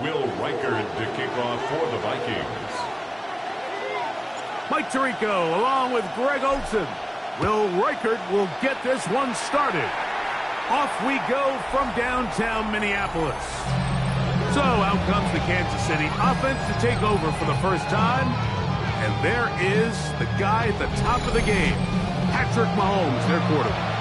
Will Reichard to kick off for the Vikings. Mike Tirico along with Greg Olson. Will Reichard will get this one started. Off we go from downtown Minneapolis. So out comes the Kansas City offense to take over for the first time. And there is the guy at the top of the game, Patrick Mahomes, their quarterback.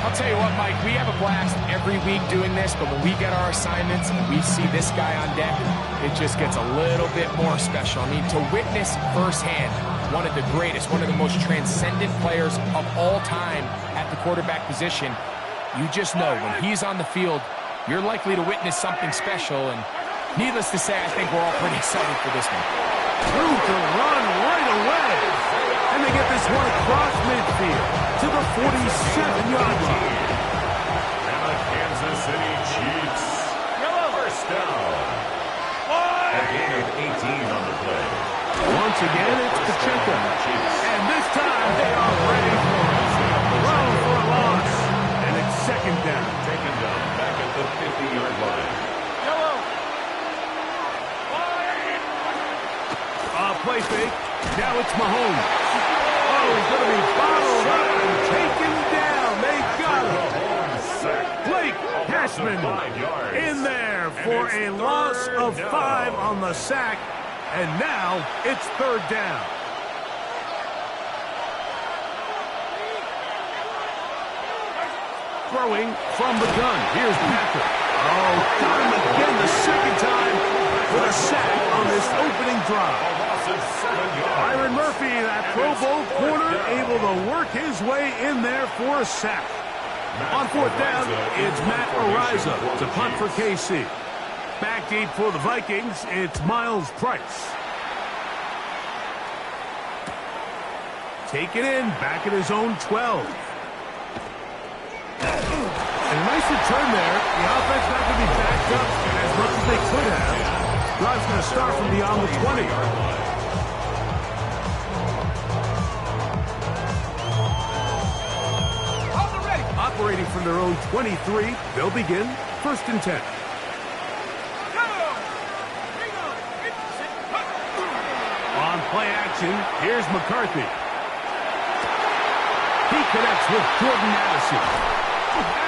I'll tell you what, Mike, we have a blast every week doing this, but when we get our assignments and we see this guy on deck, it just gets a little bit more special. I mean, to witness firsthand one of the greatest, one of the most transcendent players of all time at the quarterback position, you just know when he's on the field, you're likely to witness something special, and needless to say, I think we're all pretty excited for this one. Through to run right away. And they get this one across midfield to the 47-yard line. And the Kansas City Chiefs. First down. A gain of 18 on the play. Once again, it's Pacheco. And this time they are ready for it. Throw for a loss. And it's second down. Taken down back at the 50-yard line. Play fake. Now it's Mahomes. Oh, he's going to be bottled up and taken down. They got him. Blake Cashman in there for a loss of 5 on the sack. And now it's third down. Throwing from the gun. Here's Patrick. Oh, got him again the second time with a sack on this opening drive. Byron Murphy, that Pro Bowl corner, able to work his way in there for a sack. On fourth down, it's Matt Ariza to punt for KC. Back deep for the Vikings, it's Miles Price. Take it in, back at his own 12. And a nice return there. The offense not going to be backed up as much as they could have. Drive's going to start from beyond the 20-yard line. Operating from their own 23, they'll begin first and 10. On play action, here's McCarthy. He connects with Jordan Addison.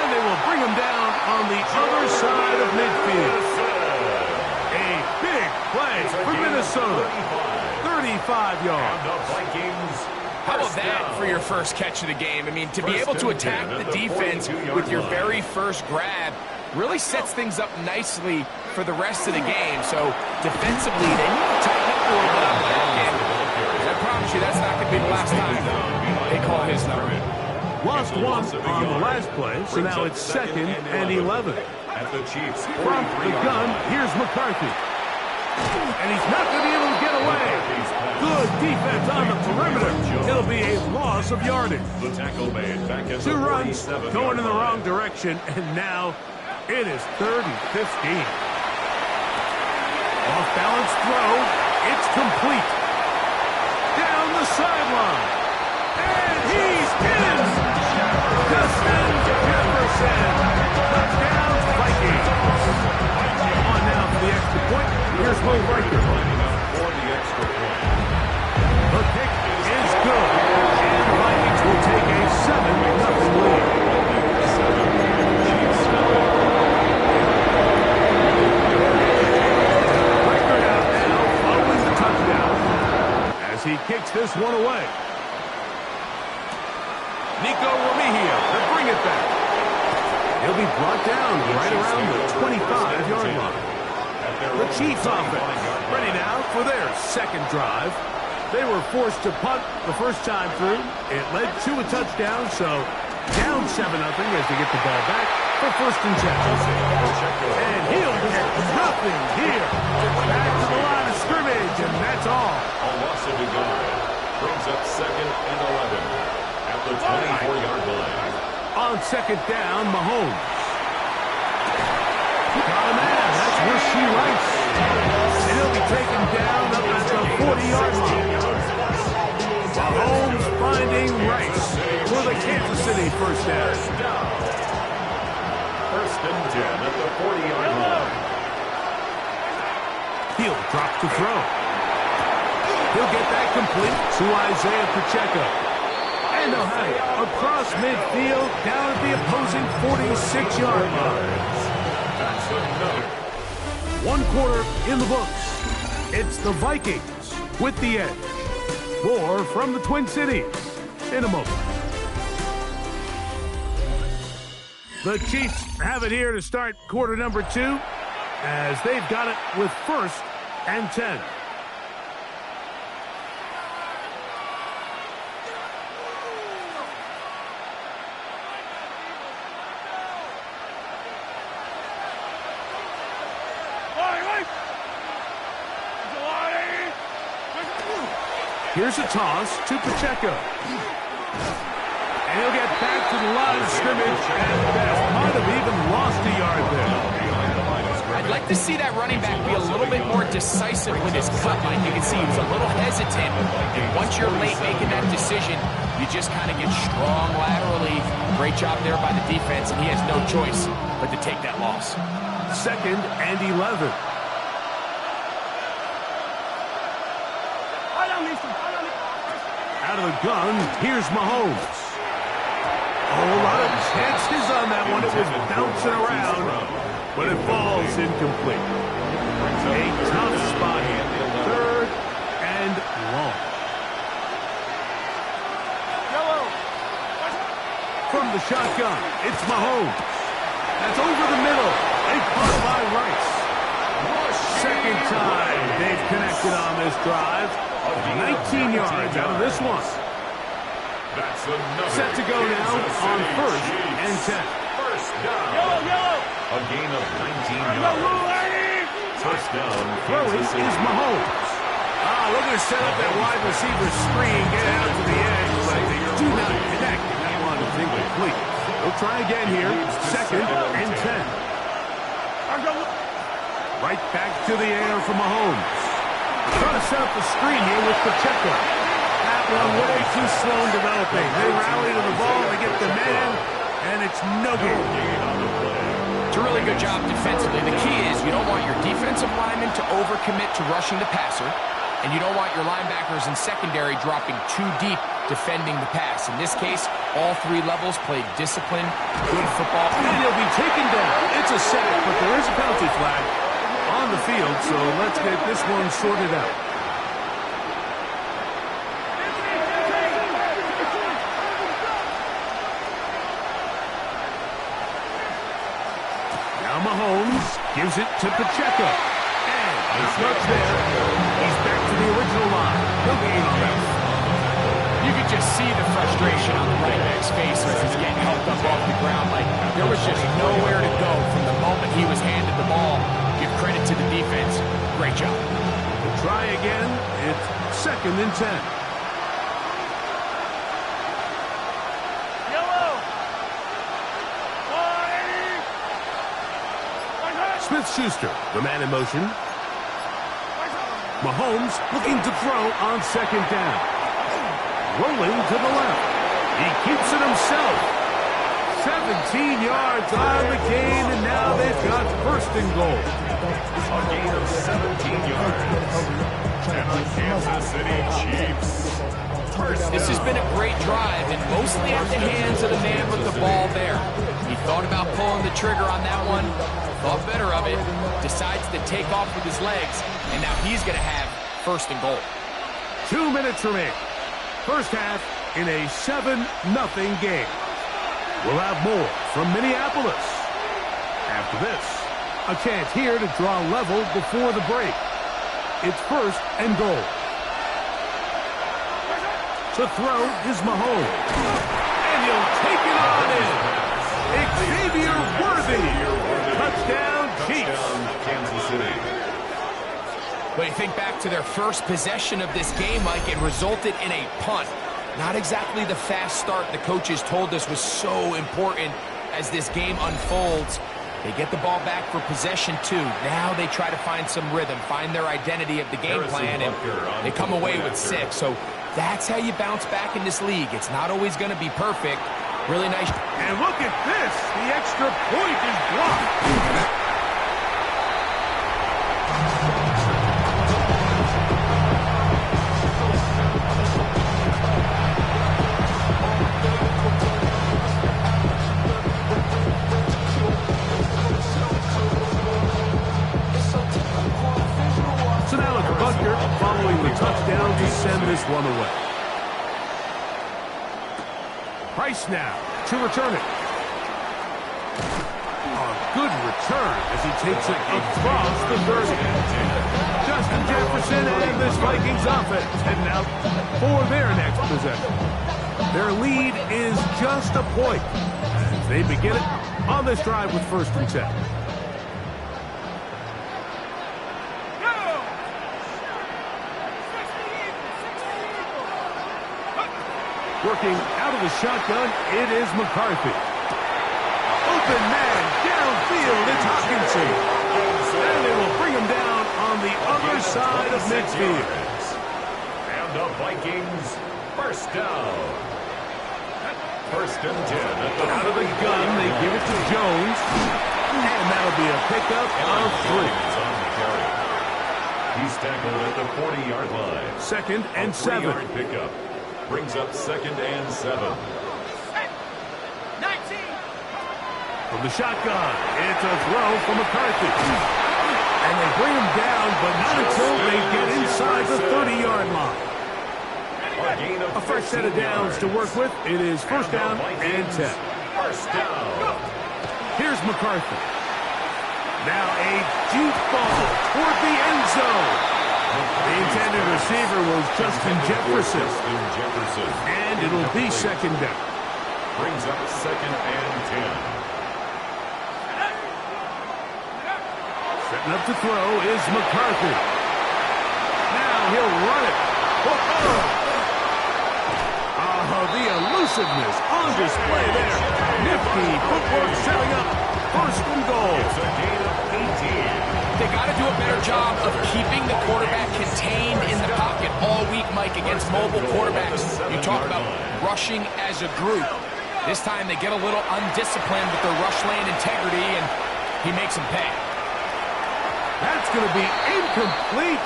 And they will bring him down on the other side of midfield. A big play for Minnesota. 35 yards. And the Vikings. How about that for your first catch of the game? I mean, to be able to attack the defense with your very first grab really sets things up nicely for the rest of the game. So defensively, they need to tighten up a little bit on that. And I promise you, that's not going to be the last time they call his number. Lost one on the last play, so now it's second and 11. At the Chiefs. From the gun, here's McCarthy. And he's not going to be able to get away. Good defense on the perimeter. It'll be a loss of yardage. The tackle made back at 2 runs going in the wrong line. direction, and now it is 3rd and 15. Off-balance throw. It's complete. Down the sideline. And he's in. Justin Jefferson. Touchdown, Vikings. On now for the extra point. Here's Will Reichard. For the extra point. The kick is good. And the Vikings will take a 7-0 lead. Reichard out now following the touchdown as he kicks this one away. Nico Remigio to bring it back. He'll be brought down right around the 25-yard line. The Chiefs offense ready now for their second drive. They were forced to punt the first time through. It led to a touchdown, so down 7-0 as they get the ball back for first and 10. And he'll get nothing here. Back to the line of scrimmage, and that's all. A loss of a yard. Brings up 2nd and 11 at the 24-yard line. On second down, Mahomes. Got a man. That's where she writes. And he'll be taken down up at the 40-yard line. Mahomes finding Rice for the Kansas City first down. First and 10 at the 40-yard line. He'll drop to throw. He'll get that complete to Isaiah Pacheco. And they'll have it across midfield down at the opposing 46-yard line. That's enough. 1 quarter in the books. It's the Vikings with the edge. More from the Twin Cities in a moment. The Chiefs have it here to start quarter number 2 as they've got it with 1st and 10. Here's a toss to Pacheco. And he'll get back to the line of scrimmage and might have even lost a yard there. I'd like to see that running back be a little bit more decisive with his cut line. You can see he was a little hesitant. And once you're late making that decision, you just kind of get strong laterally. Great job there by the defense, and he has no choice but to take that loss. 2nd and 11. Out of the gun, here's Mahomes. A whole lot of chances on that one. It was bouncing around, but it falls incomplete. A tough spot here. 3rd and long. From the shotgun, it's Mahomes. That's over the middle. A caught by Rice. 2nd time they've connected on this drive. 19 yards out of this one. Set to go now on 1st and 10. First down. A gain of 19 yards. First down. Throwing is Mahomes. Looking to set up that wide receiver screen, get out to the edge, but they do not connect. That one is incomplete. They'll try again here. 2nd and 10. Right back to the air for Mahomes. Trying to set up the screen here with Pacheco. That one way too slow in developing. They rally to the ball, they get the man, and it's no gain. It's a really good job defensively. The key is you don't want your defensive linemen to overcommit to rushing the passer, and you don't want your linebackers in secondary dropping too deep defending the pass. In this case, all 3 levels played disciplined, good football. And he'll be taken down. It's a sack, but there is a penalty flag on the field, so let's get this one sorted out. Now Mahomes gives it to Pacheco. And he's not there. He's back to the original line. No gain on that. You could just see the frustration on the right back's face as he's getting helped up off the ground. Like, there was just nowhere to go from the moment he was handed the ball. Give credit to the defense. Great job. We'll try again. It's 2nd and 10. Smith-Schuster, the man in motion. Mahomes looking to throw on 2nd down. Rolling to the left. He keeps it himself. 17 yards on the gain, and now they've got 1st and goal. A gain of 17 yards. And the Kansas City Chiefs. This has been a great drive, and mostly at the hands of the man with the ball there. He thought about pulling the trigger on that one, thought better of it, decides to take off with his legs, and now he's going to have 1st and goal. 2 minutes remaining. First half in a 7-0 game. We'll have more from Minneapolis. After this, a chance here to draw level before the break. It's 1st and goal. To throw is Mahomes. And he'll take it on in. Xavier Worthy. Touchdown, Chiefs. Kansas City. But you think back to their first possession of this game, Mike, it resulted in a punt. Not exactly the fast start the coaches told us was so important as this game unfolds. They get the ball back for possession 2. Now they try to find some rhythm, find their identity of the game plan, and they come away with 6. So that's how you bounce back in this league. It's not always going to be perfect. Really nice. And look at this. The extra point is blocked. touchdown to send this one away. Price now to return it. A good return as he takes it across the 30. Justin Jefferson and this Vikings offense heading out for their next possession. Their lead is just a point as they begin it on this drive with 1st and 10. Working out of the shotgun, it is McCarthy. Open man, downfield, it's Hawkinson. And they will bring him down on the other side of midfield. And the Vikings, 1st down. 1st and 10. Out of the gun, they give it to Jones. And that'll be a pickup of 3. He's tackled at the 40-yard line. 2nd and 7. 3-yard pickup. Brings up 2nd and 7. 19. From the shotgun, it's a throw from McCarthy. And they bring him down, but not until they get inside the 30-yard line. A fresh set of downs to work with. It is 1st down and 10. 1st down. Here's McCarthy. Now a deep ball toward the end zone. The intended receiver was Justin Jefferson. And it'll be 2nd down. Brings up 2nd and 10. Setting up to throw is McCarthy. Now he'll run it. The elusiveness on display there. Nifty footwork setting up 1st and goal. It's a gain of 18. They got to do a better job of keeping the quarterback contained in the pocket all week, Mike, against mobile quarterbacks. You talk about rushing as a group. This time they get a little undisciplined with their rush lane integrity, and he makes them pay. That's going to be incomplete.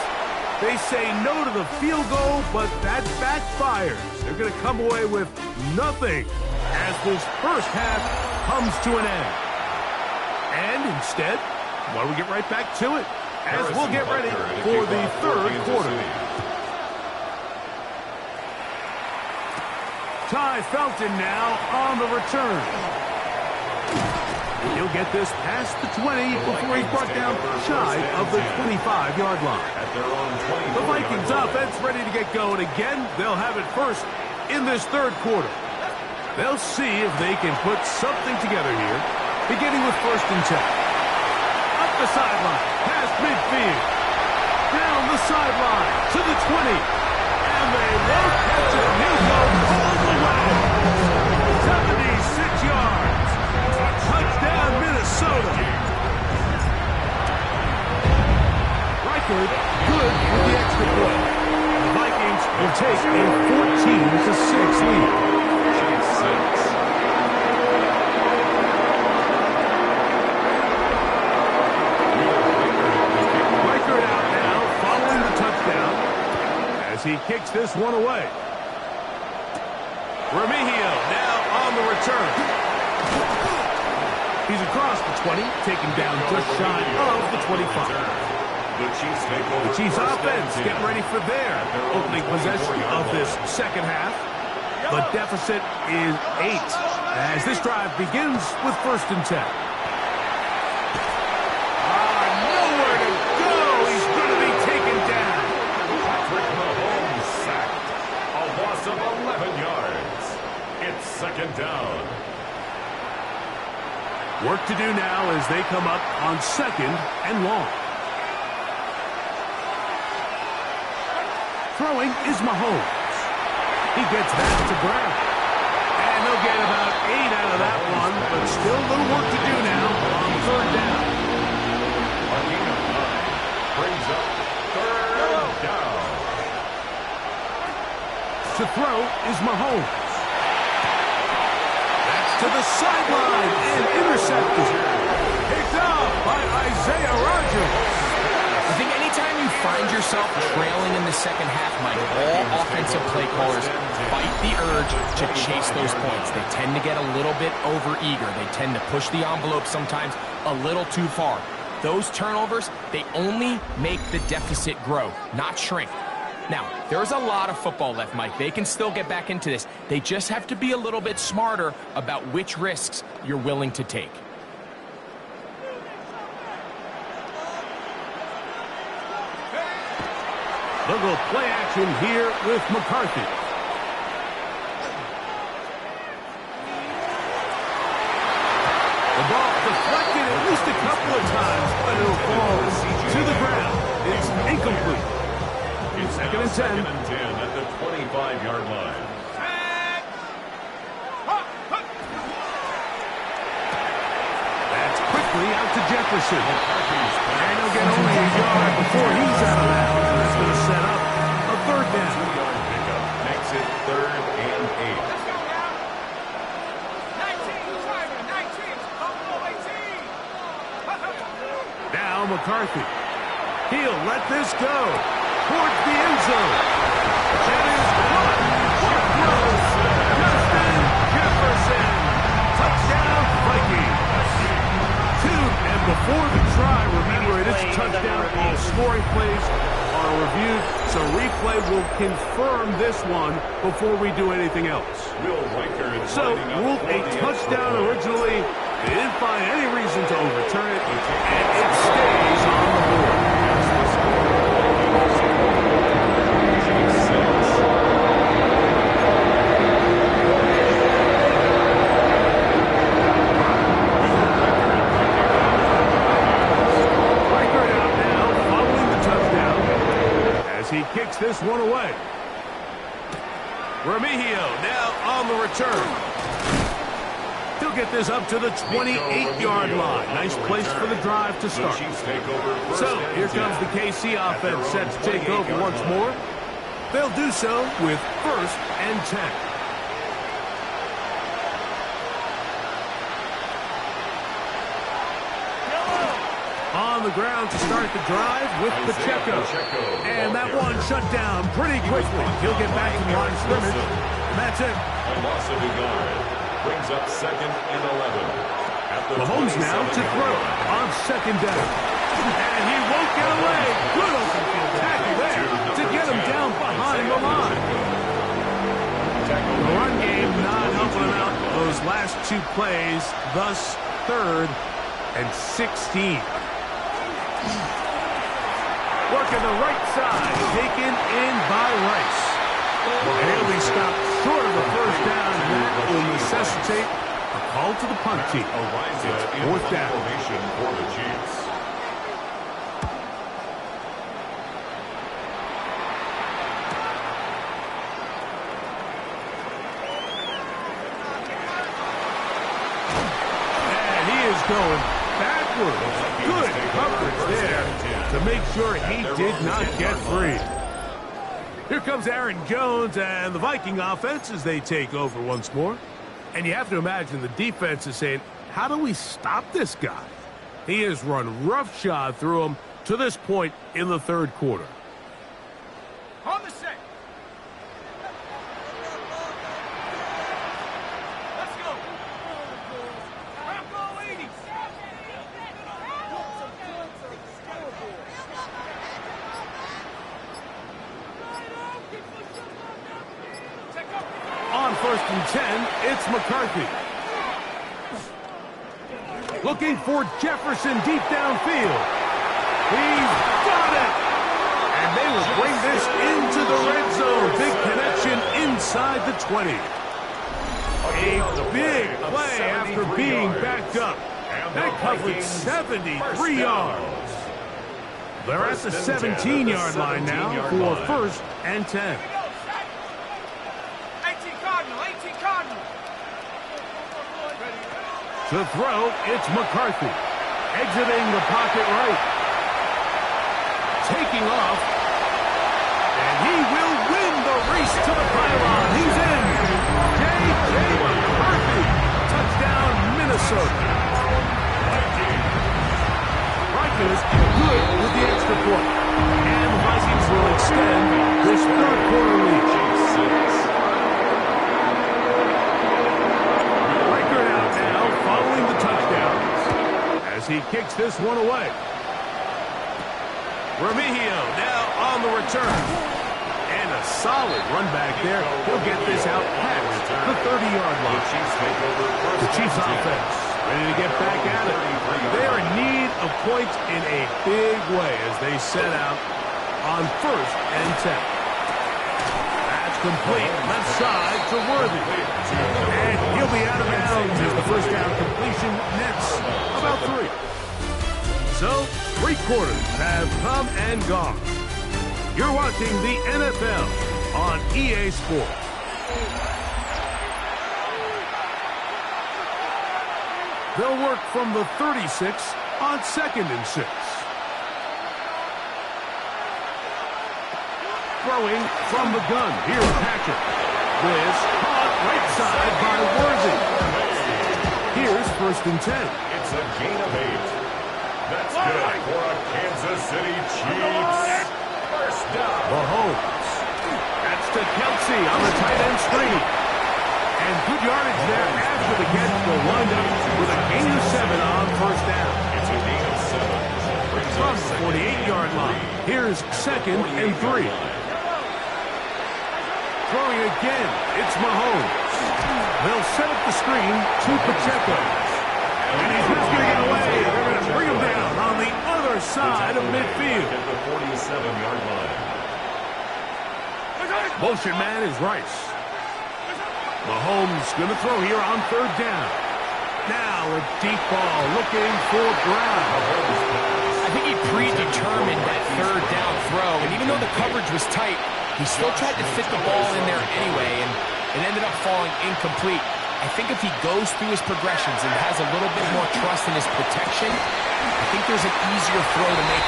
They say no to the field goal, but that backfires. They're going to come away with nothing as this 1st half comes to an end. And instead, why don't we get right back to it as we'll get ready for the 3rd quarter. Ty Felton now on the return. He'll get this past the 20 before he's brought down shy of the 25-yard line. The Vikings offense ready to get going again. They'll have it first in this 3rd quarter. They'll see if they can put something together here, beginning with 1st and 10. Up the sideline, past midfield. Down the sideline to the 20. And they won't catch him. He'll go all the way. 76 yards. Touchdown, Minnesota. Reichard good with the extra point. The Vikings will take a 14-6 lead. Reichard out now, following the touchdown, as he kicks this one away. Remigio now on the return. He's across the 20, taken down just shy of the 25. The Chiefs offense getting ready for their opening possession of this 2nd half. The deficit is 8 as this drive begins with 1st and 10. Nowhere to go. He's going to be taken down. Patrick Mahomes sacked. A loss of 11 yards. It's 2nd down. Work to do now as they come up on 2nd and long. Throwing is Mahomes. He gets that to Brown. And they'll get about 8 out of that one, but still a little work to do now on 3rd down. A gain of 9 brings up 3rd down. To throw is Mahomes. To the sideline and intercepted. Picked up by Isaiah Rodgers. I think anytime you find yourself trailing in the 2nd half, Mike, all offensive play callers fight the urge to chase those points. They tend to get a little bit overeager. They tend to push the envelope sometimes a little too far. Those turnovers, they only make the deficit grow, not shrink. Now, there's a lot of football left, Mike. They can still get back into this. They just have to be a little bit smarter about which risks you're willing to take. They'll go play action here with McCarthy. The ball deflected at least a couple of times, but it'll fall to the ground. It's incomplete. It's second and 10. Second and 10 at the 25-yard line. That's quickly out to Jefferson. And he'll get only a yard before he's out of bounds. And that's going to set up a third down. 2-yard pickup makes it 3rd and 8. Now McCarthy. He'll let this go towards the end zone. That is caught. Justin Jefferson. Touchdown, Vikings. And before the try, remember it is touchdown. All scoring plays are reviewed, so replay will confirm this one before we do anything else. So, ruled a touchdown originally. They didn't find any reason to overturn it, and it stays on the board. He kicks this one away. Remigio now on the return. He'll get this up to the 28-yard line. Nice place for the drive to start. So here comes the KC offense set to take over once more. They'll do so with 1st and 10. On the ground to start the drive with Pacheco. And that one shut down pretty quickly. He'll get back to the line of scrimmage. And that's it. A loss of a yard brings up 2nd and 11. Mahomes now to throw on 2nd down. And he won't get away. Good open field tackle there to get him down behind the line. The run game not helping him out those last 2 plays. Thus, 3rd and 16. Working the right side, taken in by Rice. And he'll be stopped short of a 1st down, and that will necessitate a call to the punt team. It's 4th down. For the Chiefs. And he is going backwards. Good coverage there to make sure he did not get free. Here comes Aaron Jones and the Viking offense as they take over once more. And you have to imagine the defense is saying, how do we stop this guy? He has run roughshod through him to this point in the 3rd quarter. On the set. Let's go. Go 80. On 1st and 10, it's McCarthy. Looking for Jefferson deep downfield. He's got it! And they will bring this into the red zone. Big connection inside the 20. A big play after being backed up. That covered 73 yards. They're at the 17-yard line now for 1st and 10. To throw, it's McCarthy. Exiting the pocket right. Taking off. And he will win the race to the pylon. He's in. J.J. McCarthy. Touchdown, Minnesota. Vikings good with the extra point. And the Vikings will extend this 3rd quarter lead. Following the touchdown as he kicks this one away. Remigio now on the return. And a solid run back there. He'll get this out past the 30-yard line. The Chiefs offense ready to get back at it. They are in need of points in a big way as they set out on 1st and 10. That's complete. Left side to Worthy. And he'll be out of bounds as the first down completion nets about 3. So, 3 quarters have come and gone. You're watching the NFL on EA Sports. They'll work from the 36 on 2nd and 6. Throwing from the gun. Here's Patrick. This caught right side by Worthy. Here's 1st and 10. It's a gain of 8. That's good for a Kansas City Chiefs. First down. Mahomes. That's to Kelsey on the tight end screen. And good yardage there after the catch. Will wind up with a gain of 7 on 1st down. It's a gain of 7. From the 48-yard line. Here's 2nd and 3. Throwing again. It's Mahomes. They'll set up the screen to Pacheco. And he's just going to get away. They're going to bring him down on the other side of midfield. At the 47-yard line. Motion man is Rice. Mahomes going to throw here on 3rd down. Now a deep ball looking for Brown. I think he predetermined that 3rd down throw, and even though the coverage was tight, he still tried to fit the ball in there anyway, and it ended up falling incomplete. I think if he goes through his progressions and has a little bit more trust in his protection, I think there's an easier throw to make.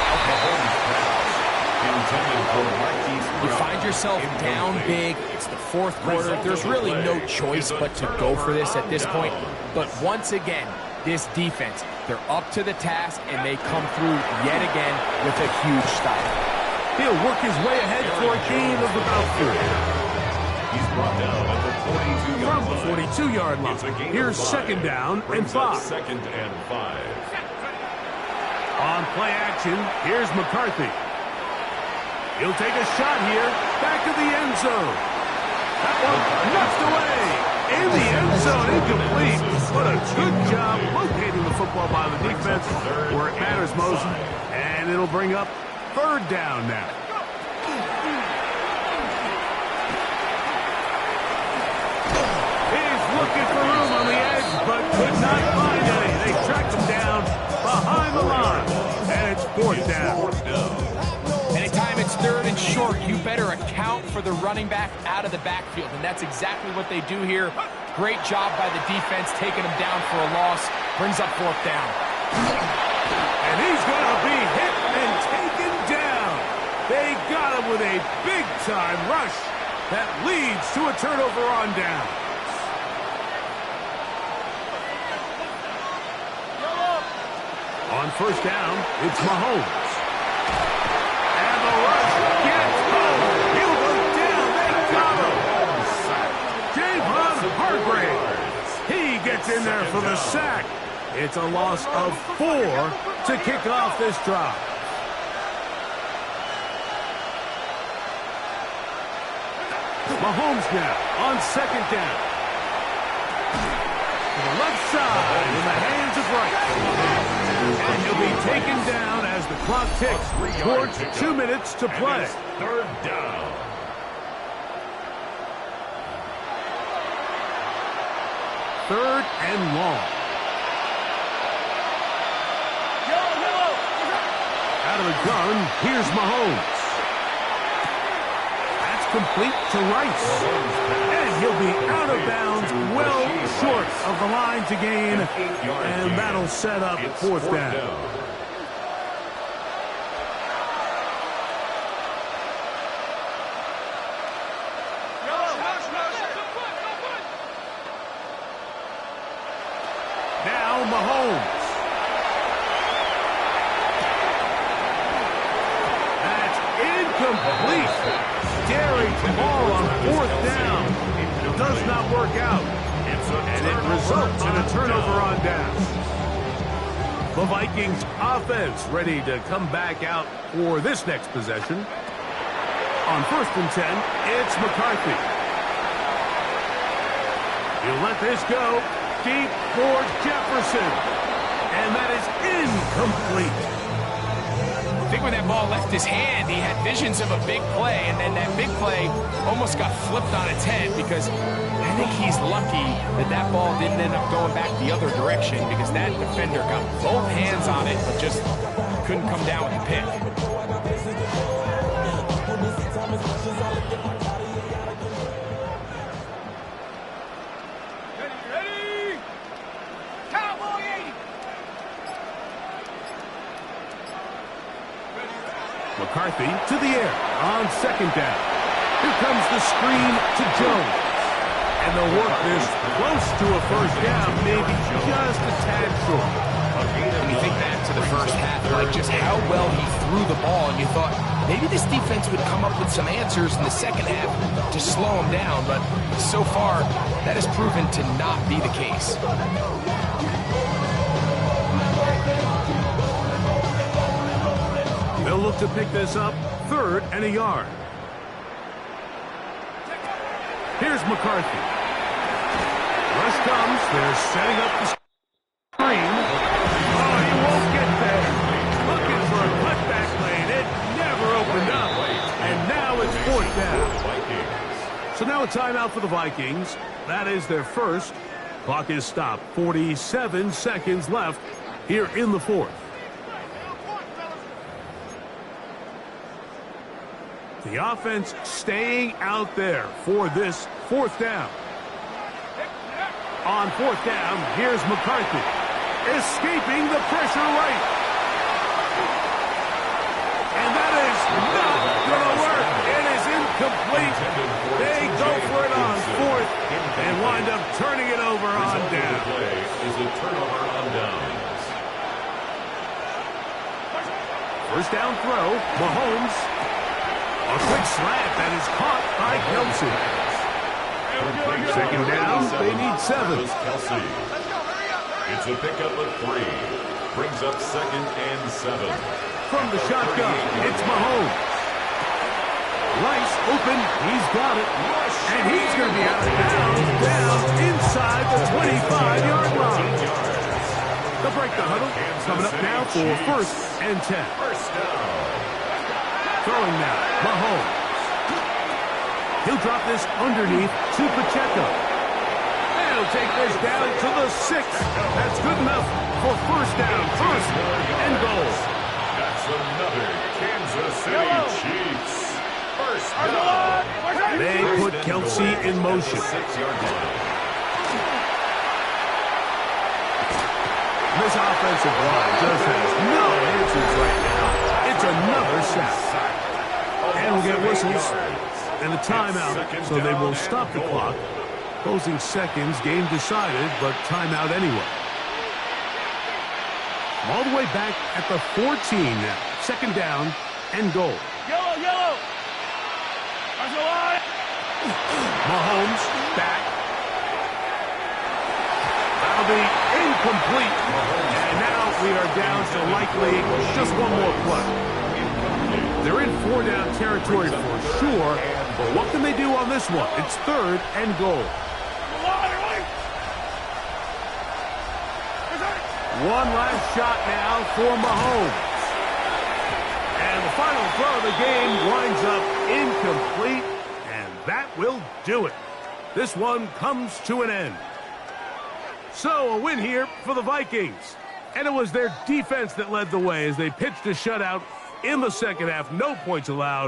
You find yourself down big. It's the 4th quarter. There's really no choice but to go for this at this point. But once again, this defense, they're up to the task, and they come through yet again with a huge stop. He'll work his way ahead for a gain of about 4. He's brought down at the 42-yard line. From the 42-yard line. Here's 2nd down and 5. 2nd and 5. On play action, here's McCarthy. He'll take a shot here. Back to the end zone. That one knocked away. In the end zone, incomplete. What a good job locating the football by the defense where it matters most. And it'll bring up 3rd down now. He's looking for room on the edge, but could not find any. They tracked him down behind the line. And it's 4th down. Anytime it's 3rd and short, you better account for the running back out of the backfield, and that's exactly what they do here. Great job by the defense, taking him down for a loss. Brings up 4th down. And he's going to be hit and taken down. They got him with a big-time rush that leads to a turnover on down. On 1st down, it's Mahomes. And the rush gets home. He'll go down. They got him. Javon Hargrave. He gets in there for the sack. It's a loss of 4 to kick off this drive. Mahomes now on 2nd down. To the left side in the hands of Rice. And he'll be taken down as the clock ticks towards 2 minutes to play. 3rd down. Third and long. Out of the gun, here's Mahomes. That's complete to Rice. And he'll be out of bounds, well short of the line to gain. And that'll set up 4th down. Now Mahomes. That's incomplete. Daring ball on 4th down. It does not work out. And it results in a turnover on down. The Vikings offense ready to come back out for this next possession. On 1st and 10, it's McCarthy. He'll let this go deep for Jefferson. And that is incomplete. I think when that ball left his hand, he had visions of a big play, and then that big play almost got flipped on its head because I think he's lucky that that ball didn't end up going back the other direction because that defender got both hands on it but just couldn't come down with the pick. McCarthy to the air on 2nd down. Here comes the screen to Jones. And they'll work this close to a 1st down, maybe just a tad short. When you think back to the first half, like just how well he threw the ball, and you thought maybe this defense would come up with some answers in the second half to slow him down, but so far that has proven to not be the case. They'll look to pick this up 3rd and a yard. Here's McCarthy. Rush comes. They're setting up the screen. Oh, he won't get there. Looking for a cutback lane. It never opened up. And now it's 4th down. So now a timeout for the Vikings. That is their first. Clock is stopped. 47 seconds left here in the 4th. The offense staying out there for this 4th down. On 4th down, here's McCarthy. Escaping the pressure right. And that is not going to work. It is incomplete. They go for it on 4th and wind up turning it over on down. Is a turnover on downs. 1st down throw, Mahomes. A quick slant that is caught by Kelsey. 2nd down, they need 7. It's a pickup of 3. Brings up 2nd and 7. From the shotgun, it's Mahomes. Rice open, he's got it. And he's going to be out of bounds, down inside the 25-yard line. They'll break the huddle. Coming up now for 1st and 10. First down. Throwing now, Mahomes. He'll drop this underneath to Pacheco. They'll take this down to the 6. That's good enough for 1st down, 1st and goal. That's another Kansas City Chiefs. First down. They put Kelsey in motion. 6-yard line. This offensive line just has no answers right now. It's another sack. And we'll get whistles and a timeout, so they will stop the clock. Closing seconds, game decided, but timeout anyway. All the way back at the 14 now. 2nd down and goal. Yellow! Mahomes back. That'll be incomplete. And now we are down to likely just one more play. They're in 4-down territory for sure, but what can they do on this one? It's 3rd and goal. One last shot now for Mahomes. And the final throw of the game winds up incomplete, and that will do it. This one comes to an end. So a win here for the Vikings. And it was their defense that led the way as they pitched a shutout in the second half. No points allowed.